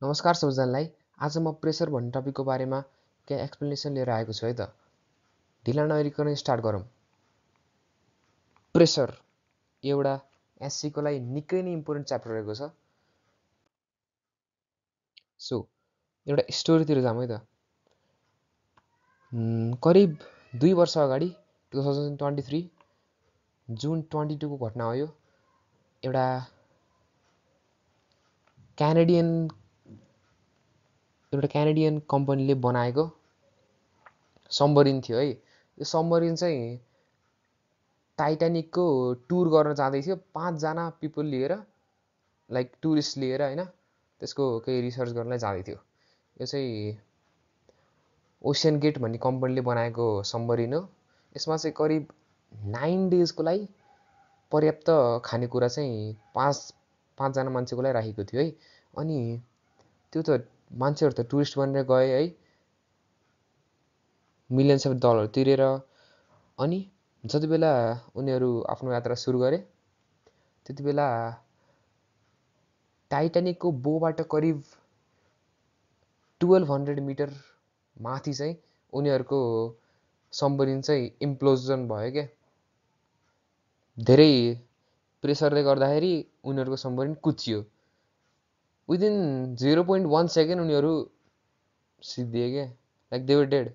नमस्कार सबैजनालाई। आज म प्रेसर भन्ने टपिकको बारेमा केही एक्सप्लेनेसन लिएर आएको छु है त। ढिला नगरिकन स्टार्ट गरौँ। प्रेसर एउटा एससीको लागि निकै नै इम्पोर्टेन्ट च्याप्टर रहेको छ। सो एउटा स्टोरीतिर जाउँ है त। करिब 2 वर्ष अगाडि 2023 जुन 22 को घटना हो यो। एउटा क्यानेडियन कम्पनीले बनाएको सबमरिन थियो है। यो सबमरिन चाहिँ टाइटानिकको टुर गर्न जाँदै थियो 5 जना पिपल लिएर, लाइक टुरिस्ट लिएर हैन। त्यसको केही रिसर्च गर्नलाई जाँदै थियो। यो चाहिँ ओसियन गेट भन्ने कम्पनीले बनाएको सबमरिन हो। यसमा चाहिँ करिब 9 डेजको लागि पर्याप्त खानेकुरा चाहिँ 5 जना मान्छेको लागि राखेको थियो है। अनि त्यो त मान्छेहरू त टुरिस्ट बनेर गए है, मिलियन्स अफ डलर तिरेर। अनि जति बेला उनीहरू आफ्नो यात्रा सुरु गरे त्यति बेला टाइटानिकको बोबाट करिब 1200 मिटर माथि चाहिँ उनीहरूको सबमरिन चाहिँ इम्प्लोजन भयो क्या। धेरै प्रेसरले गर्दाखेरि उनीहरूको सबमरिन कुच्चियो। विदिन 0.1 सेकेन्ड उनीहरू सिद्धिए क्या। Like they were dead.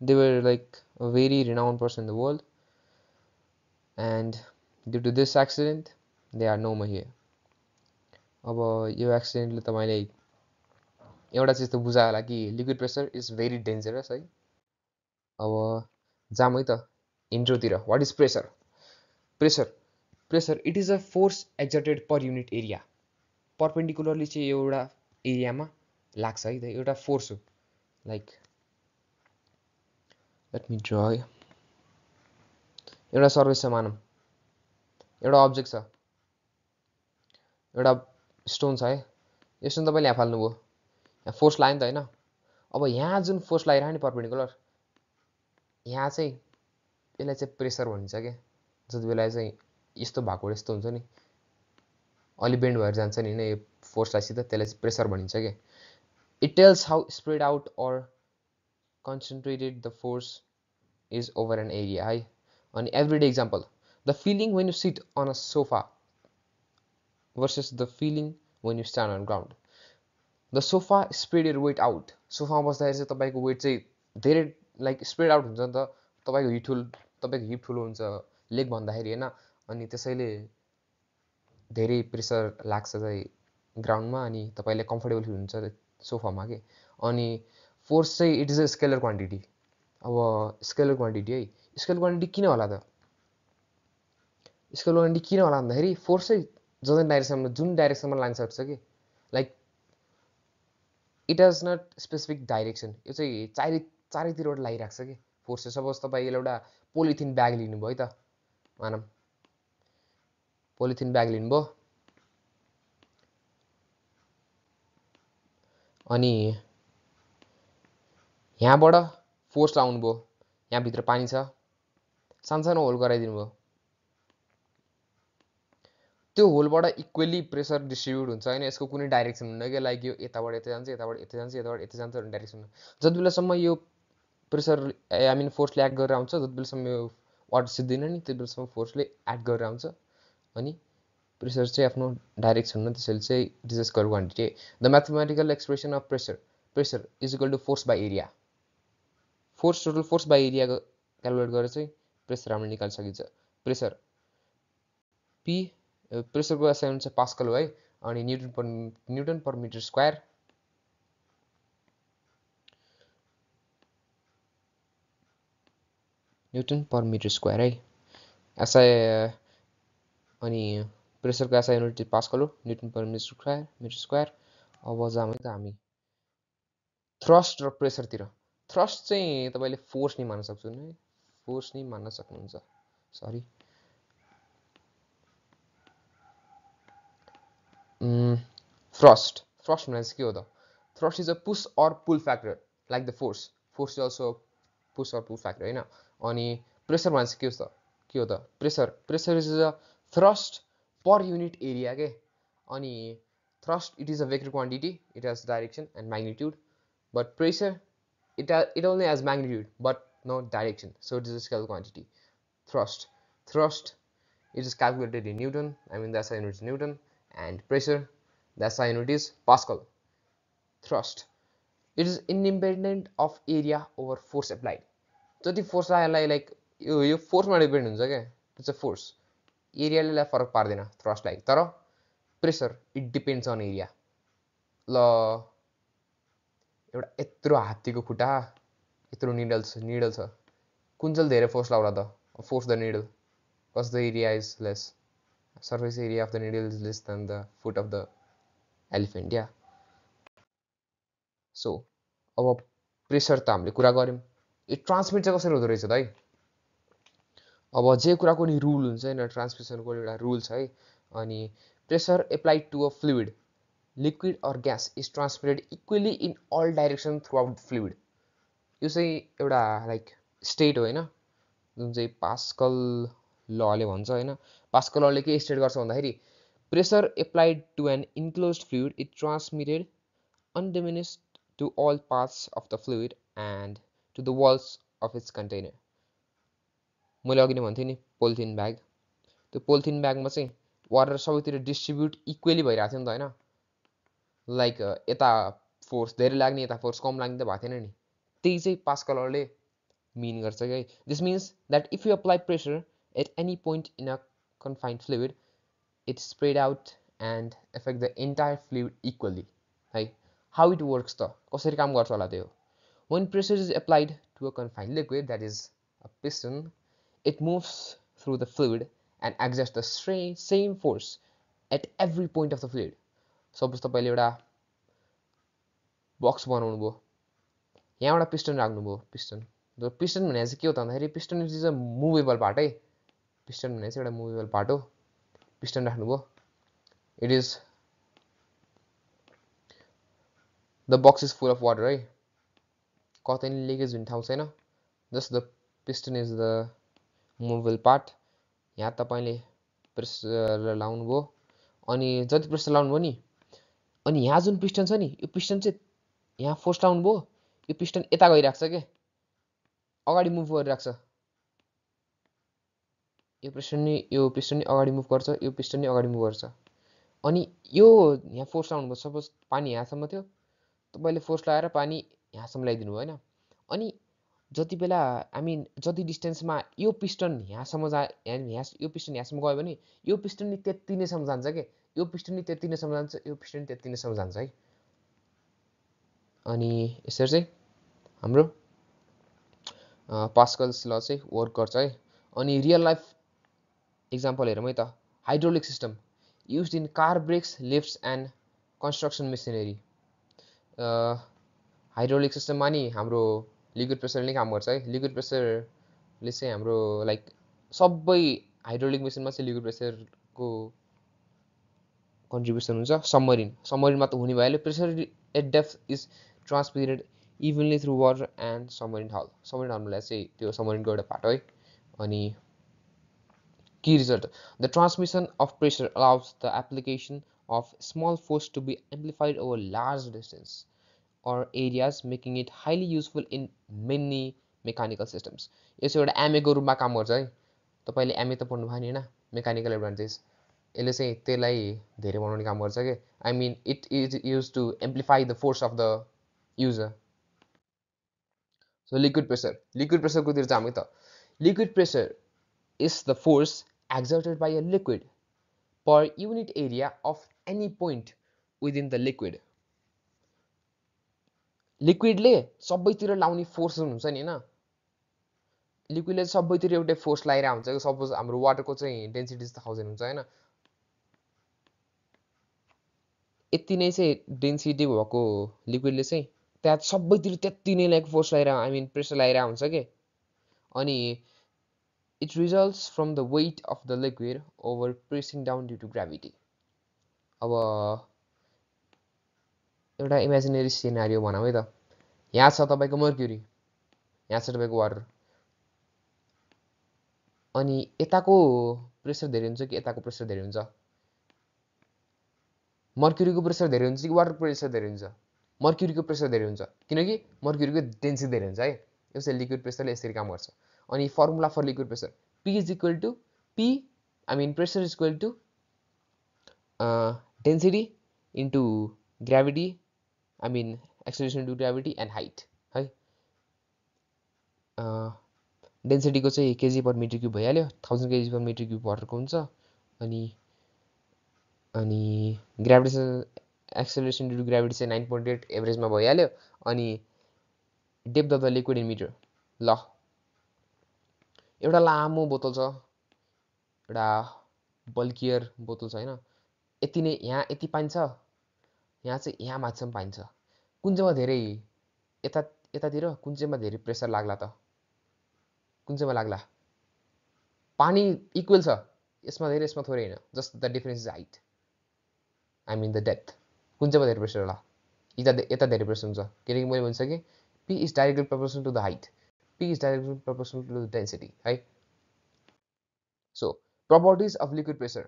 They were like a very renowned person in the world, and due to this accident, they are no more here. अब यो एक्सिडेन्टले तपाईँले एउटा चिज त बुझायो होला कि liquid pressure is very dangerous है। अब जाम है त इन्ट्रोतिर। What is pressure? Pressure it is a force exerted per unit area. Perpendicularly चाहिँ एउटा एरियामा लाग्छ है त, एउटा फोर्स हो। Like let me draw. एउटा सर्फेस छ मानौँ, एउटा अब्जेक्ट छ, एउटा स्टोन छ है। यो स्टोन तपाईँले यहाँ फाल्नुभयो, यहाँ फोर्स लाग्यो नि त होइन। अब यहाँ जुन फोर्स लागिरहेको नि पर्पेन्डिकुलर, यहाँ चाहिँ यसलाई चाहिँ प्रेसर भनिन्छ क्या। जति बेला चाहिँ यस्तो भएको यस्तो हुन्छ नि, अलि बेन्ड भएर जान्छ नि होइन यो फोर्सलाई सिधा, त्यसलाई चाहिँ प्रेसर भनिन्छ क्या। It tells how spread out or concentrated the force is over an area है। अनि everyday example, the feeling when you sit on a sofa versus the feeling when you stand on ground. The sofa spread your weight out. सोफामा बस्दाखेरि चाहिँ तपाईँको weight चाहिँ धेरै like spread out हुन्छ नि त। तपाईँको हिप ठुलो हुन्छ लेग भन्दाखेरि होइन। अनि त्यसैले धेरै प्रेसर लाग्छ चाहिँ ग्राउन्डमा, अनि तपाईँले कम्फर्टेबल फिल हुन्छ सोफामा के। अनि फोर्स चाहिँ it is a scalar quantity. अब स्केलर क्वान्टिटी है, स्केलर क्वान्टिटी किन होला त? स्केलर क्वान्टिटी किन होला भन्दाखेरि फोर्स चाहिँ जुन डाइरेक्सनमा लान सक्छ कि। Like it has not specific direction. यो चाहिँ चारैतिरबाट लागिरहेको छ कि फोर्स चाहिँ। सपोज तपाईँले एउटा पोलिथिन ब्याग लिनुभयो है त, मानौँ पोलिथिन ब्याग लिनुभयो, अनि यहाँबाट फोर्स लाउनु भयो, यहाँभित्र पानी छ, सानो होल गराइदिनु भयो। त्यो होलबाट इक्वेली प्रेसर डिस्ट्रिब्युट हुन्छ होइन। यसको कुनै डाइरेक्सन हुन्न कि लाइक यो यताबाट यता जान्छ, यताबाट यता जान्छ, यताबाट यता जान्छ भन्ने डाइरेक्सन। जति बेलासम्म यो प्रेसर आई मिन फोर्सले एक्ट गरेर आउँछ, जति बेलासम्म यो वाटर सिद्धिन नि त्यति बेलासम्म फोर्सले एक्ट गरेर आउँछ। अनि प्रेसर चाहिँ आफ्नो डाइरेक्सन हुन्न, त्यसैले चाहिँ it is a scalar quantity. The mathematical expression of pressure is equal to force by area. Force total force by एरियाको क्यालकुलेट गरेर चाहिँ प्रेसर हामीले निकाल्न सकिन्छ। प्रेसर पी, प्रेसरको एसआई हुन्छ पास्कल हो है। अनि newton per metre square. Newton per metre square है एसआई। अनि प्रेसरको एसआई युनिट पास्कल हो, न्युटन पर मिटर स्क्वायर। अब जाउँ है त हामी थ्रस्ट र प्रेसरतिर। थ्रस्ट चाहिँ तपाईँले फोर्स नै मान्न सक्नुहुन्छ है, फोर्स नै मान्न सक्नुहुन्छ। सरी, थ्रस्ट भनेर चाहिँ के हो त? Thrust is a push or pull factor like the force. Force is also push or pull factor होइन। अनि प्रेसर भने चाहिँ के हो त? Pressure is a thrust per unit area के। अनि thrust, it is a vector quantity, it has direction and magnitude, but pressure, it only has magnitude but not direction, so it is a scalar quantity. Thrust it is calculated in Newton, I mean that's SI unit is Newton, and pressure, the SI unit is Pascal. Thrust, it is independent of area over force applied. जति force लागेलाई like यो फोर्समा depend हुन्छ क्या, त्यो चाहिँ force, एरियाले फरक पार्दैन थ्रस्टलाई, तर pressure it depends on area. ल एउटा यत्रो हात्तीको खुट्टा, यत्रो निडल छ, कुन चाहिँ धेरै फोर्स लाउला त, फोर्स द निडल, कस the area is lace, surface area of the needle is less than the foot of the elephant, yeah. So अब प्रेसर त हामीले कुरा गऱ्यौँ, यो ट्रान्समिट चाहिँ कसरी हुँदो रहेछ त है। अब जे कुराको नि रुल हुन्छ होइन, ट्रान्समिसनको एउटा रुल छ है। अनि pressure applied to a fluid, liquid or gas is transmitted equally in all direction throughout fluid. यो चाहिँ एउटा लाइक स्टेट हो होइन, जुन चाहिँ पास्कल लले भन्छ होइन। पास्कल लले के स्टेट गर्छ भन्दाखेरि pressure applied to an enclosed fluid is transmitted undiminished to all parts of the fluid and to the walls of its container. मैले अघि नै भन्थेँ नि पोलिथिन ब्याग, त्यो पोलिथिन ब्यागमा चाहिँ वाटर सबैतिर डिस्ट्रिब्युट इक्वली भइरहेको थियो नि त होइन, लाइक यता फोर्स धेरै लाग्ने यता फोर्स कम लाग्ने त भएको थिएन नि, त्यही चाहिँ पास्कल लले मिन गर्छ कि। This means that if you apply pressure at any point in a confined fluid it spread out and affect the entire fluid equally है। हाउ इट वर्क्स त कसरी काम गर्छ होला त्यो। When pressure is applied to a confined liquid, that is a piston, it moves through the fluid and exerts the same force at every point of the fluid. Suppose तपाईले एउटा box बनाउनु भयो, यहाँ एउटा पिस्टन राख्नु भयो, piston भनेको चाहिँ के हो त भन्दाखेरि piston is a movable part है, पिस्टन भनेको चाहिँ एउटा मुभेबल पार्ट हो। पिस्टन राख्नुभयो, it is the box is full of water है, कतै नि लिकेज हुने ठाउँ छैन, just the piston is the movable part. यहाँ तपाईँले प्रेसर लाउनु भयो, अनि जति प्रेसर लाउनु भयो नि, अनि यहाँ जुन पिस्टन छ नि, यो पिस्टन चाहिँ यहाँ फोर्स लाउनु भयो, यो पिस्टन यता गइराख्छ के, अगाडि मुभ गरिराख्छ, यो पिस्टन नि अगाडि मुभ गर्छ, यो पिस्टन नि अगाडि मुभ गर्छ। अनि यो यहाँ फोर्स लाउनु भयो, सपोज पानी यहाँसम्म थियो, तपाईँले फोर्स लगाएर पानी यहाँसम्म ल्याइदिनु भयो होइन, अनि जति बेला जति डिस्टेन्समा यो पिस्टन यहाँसम्म यो पिस्टन यहाँसम्म गयो भने यो पिस्टन नि त्यति नैसम्म जान्छ के, यो पिस्टन नि त्यति नैसम्म जान्छ, यो पिस्टन नि त्यति नैसम्म जान्छ है। अनि यसरी चाहिँ हाम्रो पास्कल्स ल चाहिँ वर्क गर्छ है। अनि रियल लाइफ इक्जाम्पल हेरौँ है त, hydraulic system used in car brakes, lifts and construction machinery. Hydraulic सिस्टममा नि हाम्रो लिक्विड प्रेसरले काम गर्छ है। लिक्विड प्रेसरले चाहिँ हाम्रो लाइक सबै हाइड्रोलिक मेसिनमा चाहिँ लिक्विड प्रेसरको कन्ट्रिब्युसन हुन्छ। सबमरिनमा त हुने भइहाल्यो, pressure at depth is transmitted evenly through water and submarine hull. Submarine हललाई चाहिँ त्यो सबमरिनको एउटा पार्ट है। अनि key result, the transmission of pressure allows the application of small force to be amplified over large distance or areas, making it highly useful in many mechanical systems. यो चाहिँ एउटा एमएको रूपमा काम गर्छ है। तपाईले एमए त पढ्नु भयो नि हैन, मेकानिकल एडभान्टेज, यसले चाहिँ त्यसलाई धेरै बनाउने काम गर्छ के। I mean it is used to amplify the force of the user. So liquid प्रेसरको तिर जाम है त। Liquid pressure is the force exerted by a liquid per unit area of any point within the liquid. लिक्विडले सबैतिर लाउने force हुन्छ नि हैन, लिक्विडले सबैतिर एउटै फोर्स लागिरहेको हुन्छ। सपोज हाम्रो वाटरको चाहिँ डेन्सिटी 1000 हुन्छ हैन, यति नै चाहिँ डेन्सिटी भएको लिक्विडले चाहिँ त्यहाँ सबैतिर त्यति नै लाइक फोर्स लगाइरहेको प्रेसर लगाइरहेको हुन्छ के। अनि it results from the weight of the liquid over pressing down due to gravity. अब एउटा इमेजिनेरी सिनारियो बनाऊ है त, यहाँ छ तपाईको मर्क्युरी, यहाँ छ तपाईको वाटर, अनि यताको प्रेसर धेरै हुन्छ कि यताको प्रेसर धेरै हुन्छ, मर्क्युरीको प्रेसर धेरै हुन्छ कि वाटर प्रेसर धेरै हुन्छ? मर्क्युरीको प्रेसर धेरै हुन्छ किनकि मर्क्युरीको डेन्सिटी धेरै हुन्छ है। यसै लिक्विड प्रेसरले यसरी काम गर्छ। अनि formula for liquid pressure P is equal to pressure is equal to density into gravity acceleration to gravity and height है। डेन्सिटीको चाहिँ केजी पर मिटर क्युब भइहाल्यो, 1000 केजी पर मिटर क्युब वाटरको हुन्छ। अनि gravitation acceleration due to gravity चाहिँ 9.8 एभरेजमा भइहाल्यो। अनि depth of the liquid in metre. ल एउटा लामो बोतल छ, एउटा बल्कियर बोतल छ होइन, यति नै यहाँ यति पाइन्छ, यहाँ चाहिँ यहाँ माथिसम्म पाइन्छ। कुन चाहिँमा धेरै यतातिर कुन चाहिँमा धेरै प्रेसर लाग्ला त? कुन चाहिँमा लाग्ला? पानी इक्वल छ, यसमा धेरै यसमा थोरै होइन, just the difference is height the depth. कुन चाहिँमा धेरै प्रेसर होला? यता धेरै प्रेसर हुन्छ किनकि मैले भनिसकेँ P is directly proportional to the height, P is directly proportional to the density है। So properties of liquid pressure.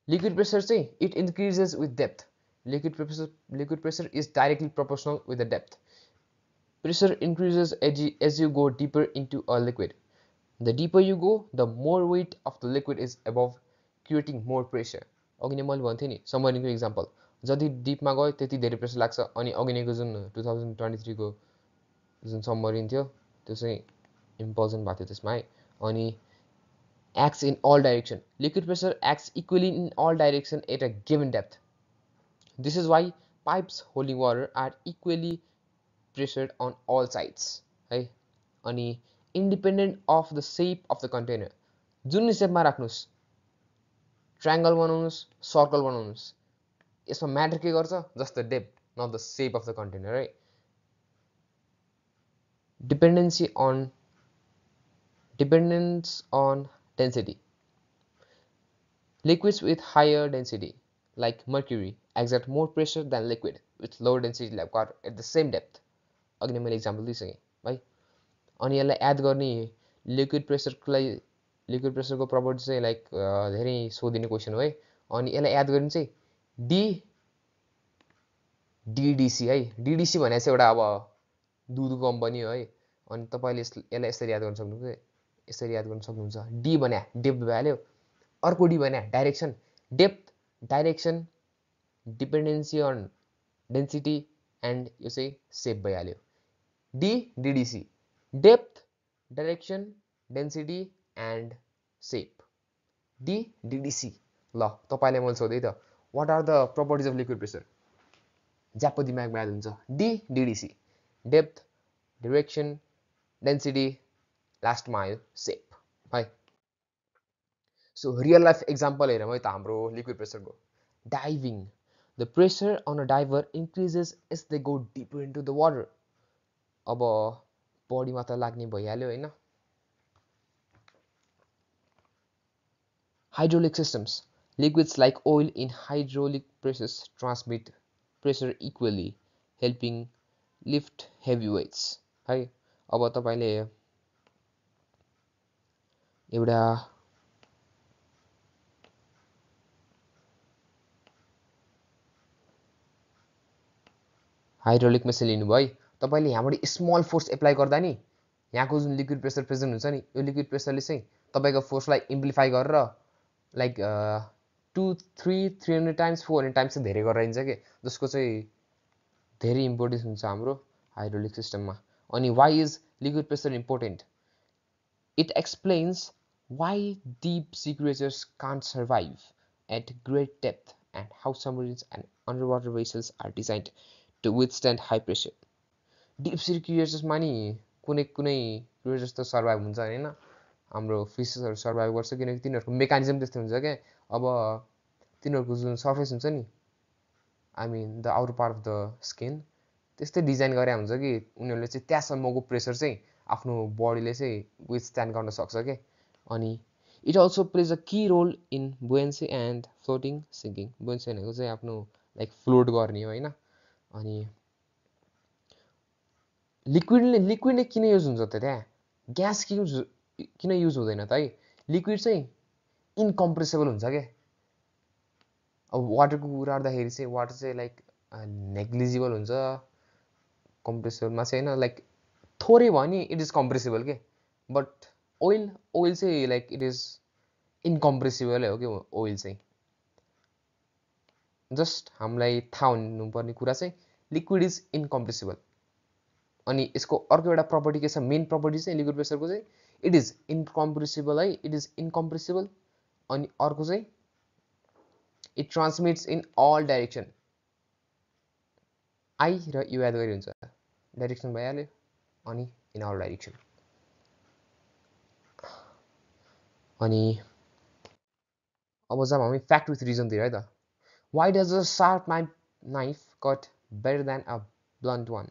Liquid pressure चाहिँ it increases with depth. Liquid pressure is directly proportional with the depth. Pressure increases as you go deeper into a liquid. The deeper you go, the more weight of the liquid is above, creating more pressure. अघि नै मैले भन्थेँ नि सबमरिनको example, जति डिपमा गयो त्यति धेरै pressure लाग्छ। अनि अघि नैको जुन 2023 को जुन सबमरिन थियो त्यो चाहिँ इम्प्लोजन भएको थियो त्यसमा है। अनि acts in all direction. Liquid pressure acts equally in all direction at a given depth. This is why pipes holding water are equally pressured on all sides है। अनि independent of the shape of the container, जुन शेपमा राख्नुस्, triangle बनाउनुस्, circle बनाउनुस्, यसमा matter के गर्छ? Just the depth, not the shape of the container है। Dependence on density. Liquids with higher density like mercury exert more pressure than liquid with lower density like water at the same depth. अघि नै मैले example दिइसकेँ है। अनि यसलाई add गर्ने liquid प्रेसरको property चाहिँ like धेरै सोधिने क्वेसन हो है। अनि यसलाई एड गर्ने चाहिँ DDC है। DDC भने चाहिँ एउटा अब दुधको कम्पनी हो है। अनि तपाईँले यसलाई यसरी याद गर्न सक्नुहुन्छ, यसरी याद गर्न सक्नुहुन्छ। डी भने डेप्थ भइहाल्यो, अर्को डी भने direction, depth direction dependency on density and यो चाहिँ सेप भइहाल्यो। DDC depth direction density and shape, DDC। ल तपाईँले मैले सोधेँ त what are the properties of liquid pressure, ज्यापो दिमागमा याद हुन्छ। DDC डेप्थ डाइरेक्सन डेन्सिटी लास्टमा आयो सेप है। सो रियल लाइफ एक्जाम्पल हेरौँ है त हाम्रो लिक्विड प्रेसरको। Diving, the pressure on a diver increases as they go deeper into the water. अब बडीमा त लाग्ने भइहाल्यो होइन। Hydraulic systems, liquids like oil in hydraulic presses transmit pressure equally helping lift heavy weights है। अब तपाईँले एउटा हाइड्रोलिक मेसिन लिनुभयो है, तपाईँले यहाँबाट स्मल फोर्स एप्लाई गर्दा नि यहाँको जुन लिक्विड प्रेसर प्रेजेन्ट हुन्छ नि, यो लिक्विड प्रेसरले चाहिँ तपाईँको फोर्सलाई इम्प्लिफाई गरेर लाइक 300 टाइम्स 400 टाइम्स चाहिँ धेरै गरेर दिन्छ कि, जसको चाहिँ धेरै इम्पोर्टेन्स हुन्छ हाम्रो हाइड्रोलिक सिस्टममा। अनि why is liquid pressure important? It explains why deep sea creatures can't survive at great depth and how submarines and underwater vessels are designed to withstand high pressure. Deep sea क्रिएचर्समा नि कुनै creatures त survive हुन्छ होइन, हाम्रो फिसेसहरू survive गर्छ किनकि तिनीहरूको मेकानिजम त्यस्तो हुन्छ क्या। अब तिनीहरूको जुन सर्फेस हुन्छ नि, the outer part of the skin त्यस्तै डिजाइन गरे हुन्छ कि उनीहरूले चाहिँ त्यहाँसम्मको प्रेसर चाहिँ आफ्नो बडीले चाहिँ विथस्ट्यान्ड गर्न सक्छ क्या। अनि it also plays a key role in buoyancy and floating sinking. Buoyancy भनेको चाहिँ आफ्नो लाइक फ्लोट गर्ने हो होइन। अनि लिक्विड किन युज हुन्छ त? त्यहाँ ग्यास किन युज हुँदैन त है? लिक्विड चाहिँ इनकम्प्रेसेबल हुन्छ क्या। अब वाटरको कुरा गर्दाखेरि चाहिँ वाटर चाहिँ लाइक नेग्लिजिबल हुन्छ कम्प्रेसिबलमा चाहिँ होइन लाइक थोरै भयो नि इट इज कम्प्रेसिबल के बट ओइल चाहिँ लाइक इट इज इनकम्प्रेसिबलै हो कि ओइल चाहिँ जस्ट हामीलाई थाहा हुनुपर्ने कुरा चाहिँ लिक्विड इज इनकम्प्रेसिबल अनि यसको अर्को एउटा प्रपर्टी के छ मेन प्रपर्टी चाहिँ लिक्विड प्रेसरको चाहिँ इट इज इनकम्प्रेसिबल है इट इज इनकम्प्रेसिबल अनि अर्को चाहिँ it transmits in all direction I र यु याद गरी हुन्छ डाइरेक्सन भइहाल्यो अनि इन अल डाइरेक्सन अनि अब जब हामी फ्याक्ट विथ रिजनतिर है त why does a sharp knife cut better than a blunt one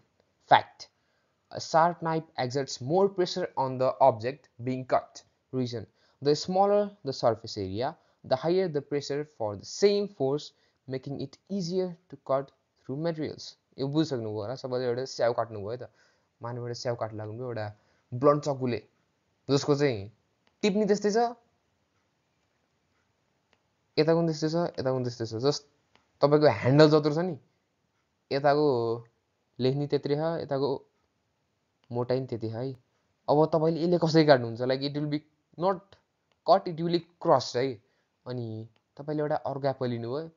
fact A sharp knife exerts more pressure on the object being cut. Reason: the smaller the surface area, the higher the pressure for the same force, making it easier to cut through materials. यो बुझिसक्नुभयो होला सबैले एउटा स्याउ काट्नुभयो त मानव एउटा स्याउ काट्न लाग्नुभयो एउटा ब्लन्ट चक्कुले जसको चाहिँ टिप्नी त्यस्तै छ यताको पनि त्यस्तै छ यताको पनि त्यस्तै छ जस्ट तपाईँको ह्यान्डल जत्रो छ नि यताको लेख्ने त्यत्रै छ यताको मोटाइ त्यति है अब तपाईँले यसले कसरी काट्नुहुन्छ like it will be not cut it will cross है अनि तपाईँले एउटा अर्को एप्पल लिनुभयो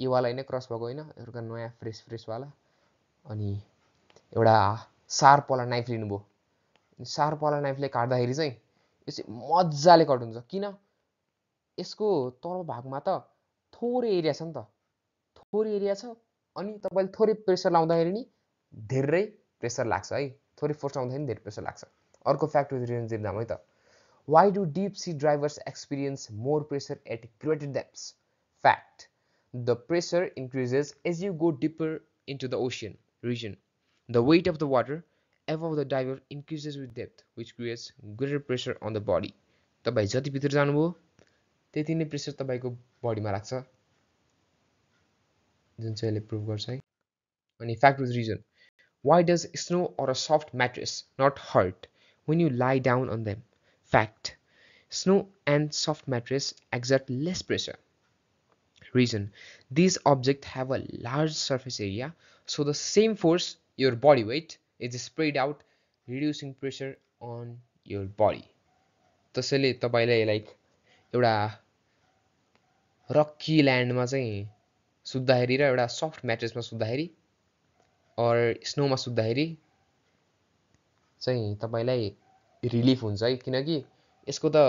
योवाला होइन क्रस भएको होइन एउटा नयाँ फ्रेसवाला अनि एउटा सार्पवाला नाइफ लिनुभयो सार्पवाला नाइफले काट्दाखेरि चाहिँ यो चाहिँ मजाले कट हुन्छ किन यसको तल भागमा त थोरै एरिया छ नि त थोरै एरिया छ अनि तपाईँले थोरै प्रेसर लाउँदाखेरि नि धेरै प्रेसर लाग्छ है थोरै फोर्स लाउँदाखेरि धेरै प्रेसर लाग्छ अर्को फ्याक्ट विथ रिजन जाम है त why do deep sea drivers experience more pressure at greater depths fact the pressure increases as you go deeper into the ocean reason the weight of the water above the diver increases with depth which creates greater pressure on the body तपाईँ जति भित्र जानुभयो त्यति नै pressure तपाईँको बडीमा लाग्छ जुन चाहिँ यसले प्रुभ गर्छ है अनि fact with reason why does snow or a soft mattress not hurt when you lie down on them fact snow and soft mattress exert less pressure reason these objects have a large surface area so the same force your body weight is spread out reducing pressure on your body त्यसैले तपाईलाई like एउटा rocky ल्यान्डमा चाहिँ सुत्दाखेरि र एउटा soft म्याट्रेसमा सुत्दाखेरि or स्नोमा सुत्दाखेरि चाहिँ तपाईलाई रिलिफ हुन्छ है किनकि यसको त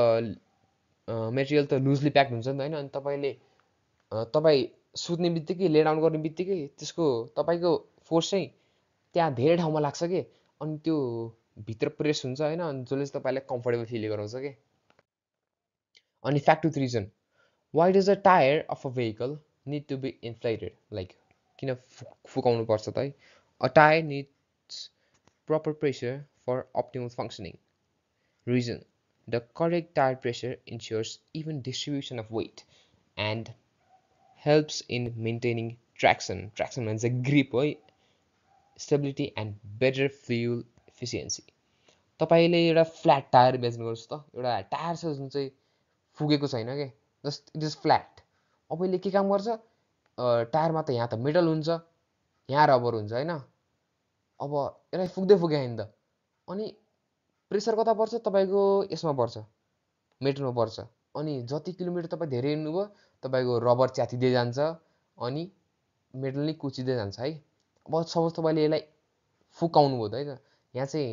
मेटेरियल त लुजली प्याक्ड हुन्छ नि त हैन अनि तपाई सुत्ने बित्तिकै ले डाउन गर्ने बित्तिकै त्यसको तपाईको फोर्स चाहिँ त्यहाँ धेरै ठाउँमा लाग्छ के अनि त्यो भित्र प्रेस हुन्छ हैन अनि जसले तपाईलाई कम्फर्टेबल फिल गराउँछ के अनि fact with reason why does a tire of a vehicle need to be inflated like किन फुकाउनु पर्छ त है a tire needs proper pressure for optimal functioning reason the correct tire pressure ensures even distribution of weight and helps in maintaining traction means a grip है stability and better fuel efficiency तपाईले एउटा flat tyre बेच्नुपर्छ त एउटा tyre छ जुन चाहिँ फुकेको छैन के जस्ट इट इज फ्ल्याट अब यसले के काम गर्छ टायरमा त यहाँ त मेटल हुन्छ यहाँ रबर हुन्छ हैन अब यसलाई फुक्दै फुक्यो नि त अनि प्रेसर कता पर्छ तपाईको यसमा पर्छ मेटलमा पर्छ अनि जति किलोमिटर तपाईँ धेरै हिँड्नुभयो तपाईको रबर च्यातिँदै जान्छ अनि मेटल नै कुचिँदै जान्छ है अब सपोज तपाईले यसलाई फुकाउनु भयो त है त यहाँ चाहिँ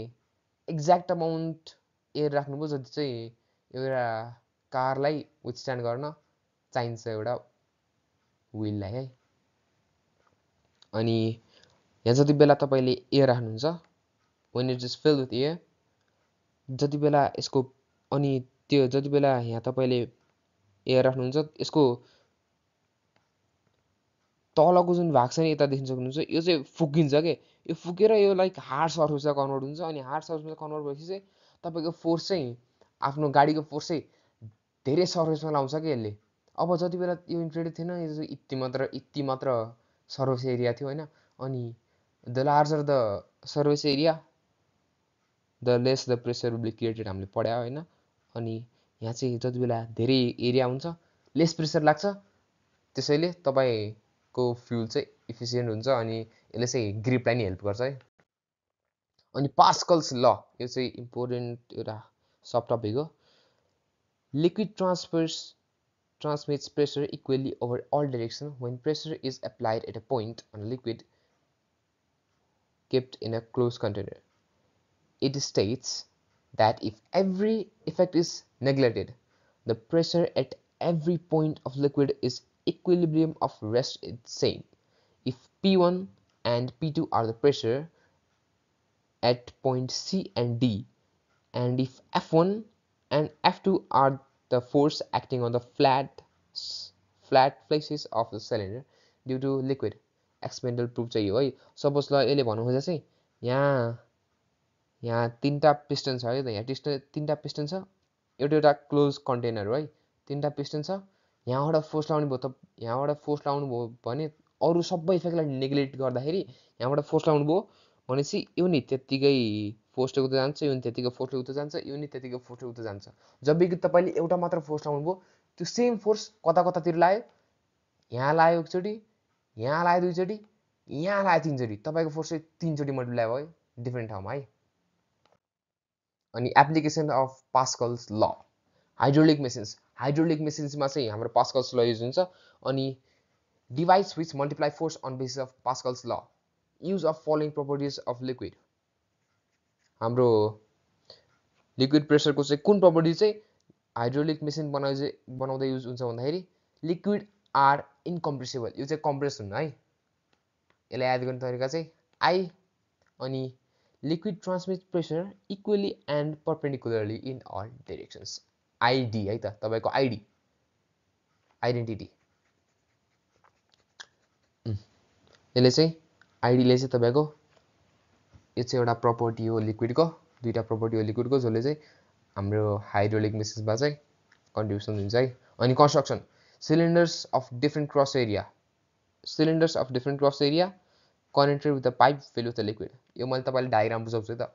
एक्ज्याक्ट अमाउन्ट एयर राख्नुभयो जति चाहिँ एउटा कारलाई विथस्ट्यान्ड गर्न चाहिन्छ एउटा व्हीललाई है अनि यहाँ जति बेला तपाईले एयर राख्नुहुन्छ when it is filled with air जति बेला यसको अनि त्यो जति बेला यहाँ तपाईले एयर राख्नुहुन्छ यसको तलको जुन भाग छ नि यता देख्न सक्नुहुन्छ यो चाहिँ फुकिन्छ के यो फुकेर यो लाइक हार्ड सर्फेसमा कन्भर्ट हुन्छ अनि हार्ड सर्फेसमा कन्भर्ट भएपछि चाहिँ तपाईको फोर्स चाहिँ आफ्नो गाडीको फोर्स चाहिँ धेरै सर्फेसमा लाउँछ के यसले अब जति बेला यो इन्फ्लेटेड थिएन यो चाहिँ यति मात्र सर्फेस एरिया थियो हैन अनि the larger the surface area the less the pressure will be created हामीले पढ्या हैन अनि यहाँ चाहिँ जति बेला धेरै एरिया हुन्छ लेस प्रेसर लाग्छ त्यसैले तपाईको फ्युल चाहिँ इफिसिएन्ट हुन्छ अनि यसले चाहिँ ग्रिपलाई नि हेल्प गर्छ है। अनि पास्कल्स ल यो चाहिँ इम्पोर्टेन्ट एउटा सब टपिक हो। Liquid transmits pressure equally over all directions when pressure is applied at a point on a liquid kept in a closed container. It states that if every effect is neglected, the pressure at every point of liquid is equilibrium of rest is same. If P1 and P2 are the pressure at point C and D, and if F1 and F2 are the force acting on the flat faces of the cylinder due to liquid experimental proof चाहिए है। Suppose ल यसले भन्नु खोजेको चाहिँ यहाँ तीनटा piston छ है त, यहाँ तीनटा पिस्टन छ, एउटा क्लोज कन्टेनर हो है, तीनटा पिस्टन छ, यहाँबाट फोर्स लाउनु भयो त यहाँबाट फोर्स लाउनु भयो भने अरू सबै इफेक्टलाई नेग्लेक्ट गर्दाखेरि यहाँबाट फोर्स लाउनु भयो भनेपछि यो नि त्यतिकै फोर्सले उता जान्छ, यो नि त्यतिकै फोर्सले उता जान्छ, यो नि त्यतिकै फोर्सले उता जान्छ। जब कि तपाईले एउटा मात्र फोर्स लाउनु भयो त्यो सेम फोर्स कता कतातिर लाग्यो, यहाँ लाग्यो एकचोटि, यहाँ लाग्यो दुईचोटि, यहाँ लाग्यो तीनचोटि, तपाईको फोर्स चाहिँ तीनचोटि मल्टिप्लाई भयो डिफ्रेन्ट ठाउँमा है। अनि application of Pascal's law hydraulic मेसिन्समा चाहिँ हाम्रो पास्कल्स ल युज हुन्छ। अनि device which multiply force on basis of Pascal's law use of following properties of liquid। हाम्रो लिक्विड प्रेसरको चाहिँ कुन प्रपर्टी चाहिँ हाइड्रोलिक मेसिन बनाउँदै युज हुन्छ भन्दाखेरि लिक्विड आर इनकम्प्रेसिबल, यो चाहिँ कम्प्रेस हुन्न है। यसलाई याद गर्ने तरिका चाहिँ आई अनि liquid transmit pressure equally and perpendicularly in all directions, ID है त तपाईको आइडी आइडेन्टिटी। यसले चाहिँ आइडीले चाहिँ तपाईको यो चाहिँ एउटा प्रपर्टी हो लिक्विडको, दुईटा प्रपर्टी हो लिक्विडको जसले चाहिँ हाम्रो हाइड्रोलिक मेसिन्समा चाहिँ कन्ट्रिब्युसन दिन्छ है। अनि construction cylinders of different cross area connected with the pipe fill with the liquid. यो मैले तपाईलाई डायग्राम बुझाउँछु है त।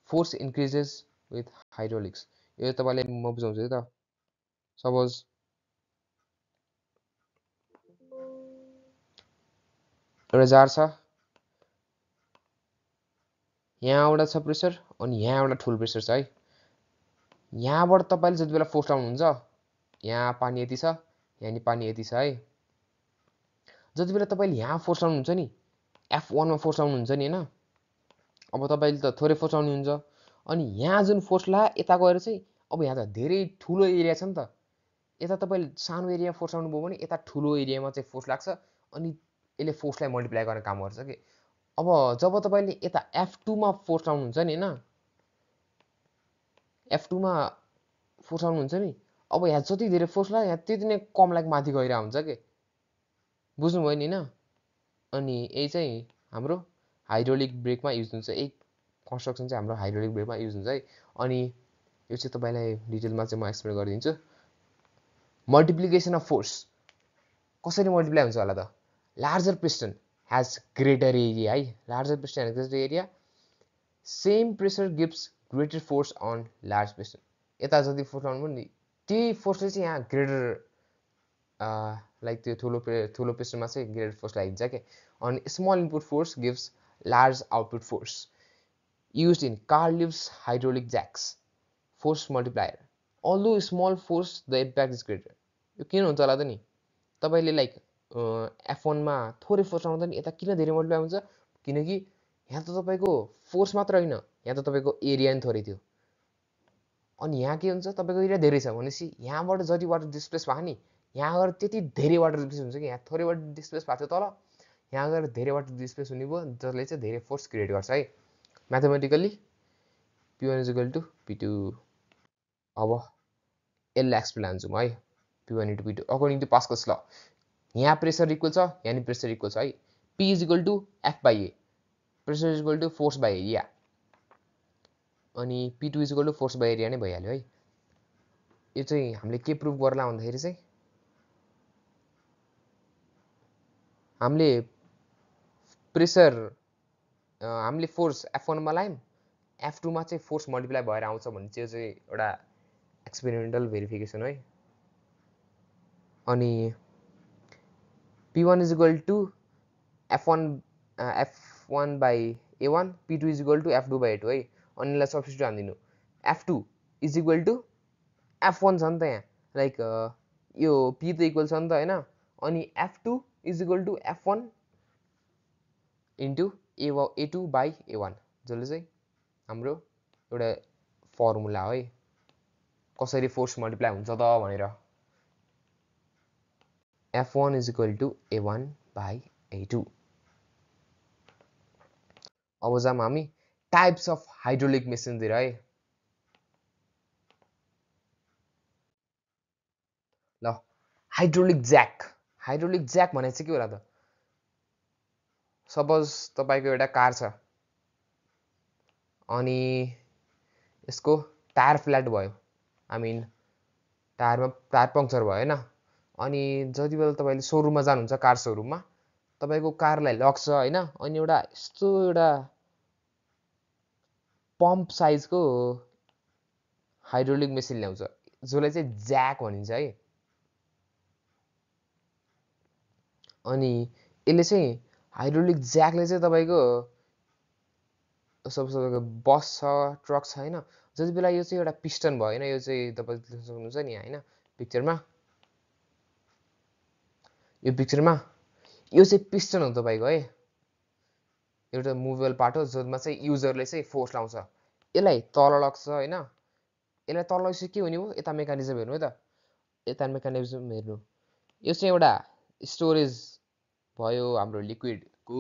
फोर्स इन्क्रिजेस विथ हाइड्रोलिक्स, यो तपाईलाई म बुझाउँछु है त। सपोज एउटा जार छ, यहाँ एउटा छ प्रेसर अनि यहाँ एउटा ठुलो प्रेसर छ है। यहाँबाट तपाईले जति बेला फोर्स लाउनुहुन्छ यहाँ पानी यति छ, यहाँ नि पानी यति छ है। जति बेला तपाईले यहाँ फोर्स लाउनुहुन्छ नि F1 मा फोर्स लाउनुहुन्छ नि हैन, अब तपाईले त थोरै फोर्स लाउनुहुन्छ अनि यहाँ जुन फोर्स ला यता गएर चाहिँ अब यहाँ त धेरै ठुलो एरिया छ नि त, यता तपाईले सानो एरिया फोर्स लाउनु भयो भने यता ठुलो एरियामा चाहिँ फोर्स लाग्छ अनि यसले फोर्सलाई मल्टिप्लाई गर्ने काम गर्छ के। अब जब तपाईले यता F2 मा फोर्स लाउनुहुन्छ नि हैन, F2 मा फोर्स लाउनुहुन्छ नि, अब यहाँ जति धेरै फोर्स लाग्यो यहाँ त्यति नै कम लाग माथि गइरा हुन्छ के, बुझ्नुभयो नि हैन। अनि यही चाहिँ हाम्रो हाइड्रोलिक ब्रेकमा युज हुन्छ, यही कन्स्ट्रक्सन चाहिँ हाम्रो हाइड्रोलिक ब्रेकमा युज हुन्छ है। अनि यो चाहिँ तपाईलाई डिटेलमा चाहिँ म एक्सप्लेन गरिदिन्छु। मल्टिप्लिकेसन अफ फोर्स कसरी मल्टिप्लाई हुन्छ होला त। Larger piston has greater area है, larger piston has greater area, same pressure gives greater force on large piston. यता जति फोर्स लाउनु नि त्यही फोर्सले चाहिँ यहाँ ग्रेटर लाइक त्यो ठुलो पिस्टनमा चाहिँ ग्रेटर फोर्स लागिन्छ के। अनि small input force gives large output force used in Carl Lieb's hydraulic jacks force multiplier, although small force the impact is greater। यो किन हुन्छ होला त नि, तपाईले लाइक F1 मा थोरै फोर्स लाउँदा नि यता किन धेरै मल्टिप्लाई हुन्छ, किनकि यहाँ त तपाईको फोर्स मात्र हैन, यहाँ त तपाईको एरिया नि थोरै थियो अनि यहाँ के हुन्छ तपाईको एरिया धेरै छ भनेपछि यहाँबाट जति वाटर डिस्प्लेस भयो नि यहाँ गएर त्यति धेरै वाटर डिस्प्लेस हुन्छ कि, यहाँ थोरै वाटर डिस्प्लेस भएको थियो तल, यहाँ गएर धेरै वाटर डिस्प्लेस हुने भयो जसले चाहिँ धेरै फोर्स क्रिएट गर्छ है mathematically. P1 is equal to P2। अब यसलाई एक्सप्लेन हान्छु म है, P1 into P2 according to Pascal's ल। यहाँ प्रेसर इक्वल छ, यहाँ नि प्रेसर इक्वल छ है। P is equal to F/A, pressure is equal to force by area, अनि P2 is equal to force by area नै भइहाल्यो है। यो चाहिँ हामीले के प्रुभ गर्ला भन्दाखेरि चाहिँ हामीले प्रेसर हामीले फोर्स F1 मा लायौं, F2 मा चाहिँ फोर्स मल्टिप्लाई भएर आउँछ भन्ने चाहिँ एउटा एक्सपेरिमेन्टल भेरिफिकेसन है। अनि P1 is equal to F1 by A1, P2 is equal to F2 by A2 है। अनि यसलाई substitute हान्दिनु। F2 is equal to F1 छ नि त यहाँ, लाइक यो P त इक्वल छ नि त हैन, अनि F2 is equal to F1 into A2 by A1, जसले चाहिँ हाम्रो एउटा फर्मुला हो है, कसरी फोर्स मल्टिप्लाई हुन्छ त भनेर। F1 is equal to A1 by A2। अब जाम हामी टाइप्स अफ हाइड्रोलिक मेसिनतिर है। ल हाइड्रोलिक ज्याक भने चाहिँ के होला त? सपोज तपाईको एउटा कार छ अनि यसको टायर फ्ल्याट भयो, आई मिन टायर पङ्क्चर भयो हैन, अनि जति बेला तपाईले सोरुममा जानुहुन्छ कार सोरुममा, तपाईको कारलाई लग्छ हैन, अनि एउटा यस्तो एउटा पम्प साइजको हाइड्रोलिक मेसिन ल्याउँछ जसलाई चाहिँ ज्याक भनिन्छ है। अनि यसले चाहिँ हाइड्रोलिक ज्याकले चाहिँ तपाईको सबैको बस छ, ट्रक छ हैन, जति बेला यो चाहिँ एउटा पिस्टन भयो हैन, यो चाहिँ तपाईले देख्न सक्नुहुन्छ नि हैन पिक्चरमा, यो पिक्चरमा यो चाहिँ पिस्टन हो तपाईको है, एउटा मुभेबल पार्ट हो जसमा चाहिँ युजरले चाहिँ फोर्स लाउँछ, यसलाई तल लग्छ हैन, यसलाई तल लगेपछि के हुने हो, यता मेकानिजम हेर्नु है त, यता मेकानिजम हेर्नु, यो चाहिँ एउटा स्टोरेज भयो हाम्रो लिक्विडको,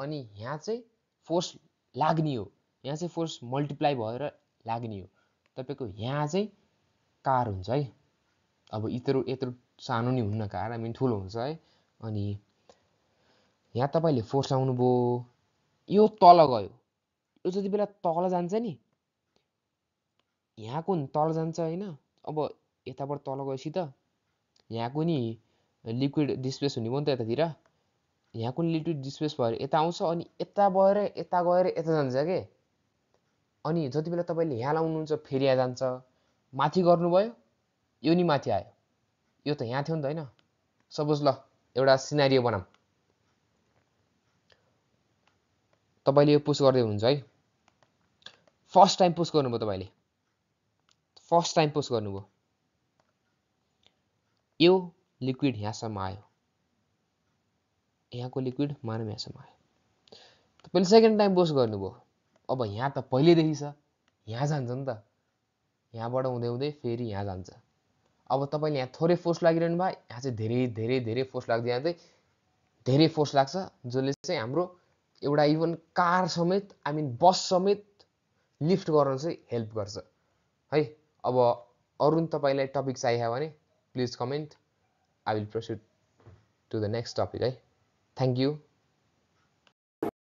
अनि यहाँ चाहिँ फोर्स लाग्ने हो, यहाँ चाहिँ फोर्स मल्टिप्लाई भएर लाग्ने हो। तपाईको यहाँ चाहिँ कार हुन्छ है, अब यत्रो यत्रो सानो नि हुन्न कार, आई मिन ठुलो हुन्छ है, अनि यहाँ तपाईले फोर्स लाउनु भयो, यो तल गयो, यो जति बेला तल जान्छ नि, यहाँको नि तल जान्छ हैन, अब यताबाट तल गएपछि त यहाँको नि लिक्विड डिस्प्लेस हुने भयो नि त यतातिर, यहाँको लिक्विड डिस्प्लेस भएर यता आउँछ, अनि यता भएर यता गएर यता जान्छ के, अनि जति बेला तपाईले यहाँ लाउनुहुन्छ फेरि यहाँ जान्छ, माथि गर्नुभयो यो नि माथि आयो, यो त यहाँ थियो नि त हैन। सपोज ल एउटा सिनारियो बनाऊ, तपाईले यो पुश गर्दै हुनुहुन्छ है, फर्स्ट टाइम पुश गर्नुभयो तपाईले, फर्स्ट टाइम पुश गर्नुभयो, यो लिक्विड यहाँसम्म आयो, यहाँको लिक्विड मानव यहाँसम्म आयो, तपाईले सेकेन्ड टाइम पुश गर्नुभयो, अब यहाँ त पहिलेदेखि छ, यहाँ जान्छ नि त, यहाँबाट हुँदै हुँदै फेरि यहाँ जान्छ, अब तपाईले यहाँ थोरै फोर्स लागिरहनु भयो, यहाँ चाहिँ धेरै धेरै धेरै फोर्स लाग्दै जाँदै धेरै फोर्स लाग्छ, जसले चाहिँ हाम्रो एउटा इभन कार समेत, आई मिन बस समेत लिफ्ट गर्न चाहिँ हेल्प गर्छ है। अब अरु तपाईलाई टपिक चाहियो भने please comment, I will proceed to the next topic है। Thank you.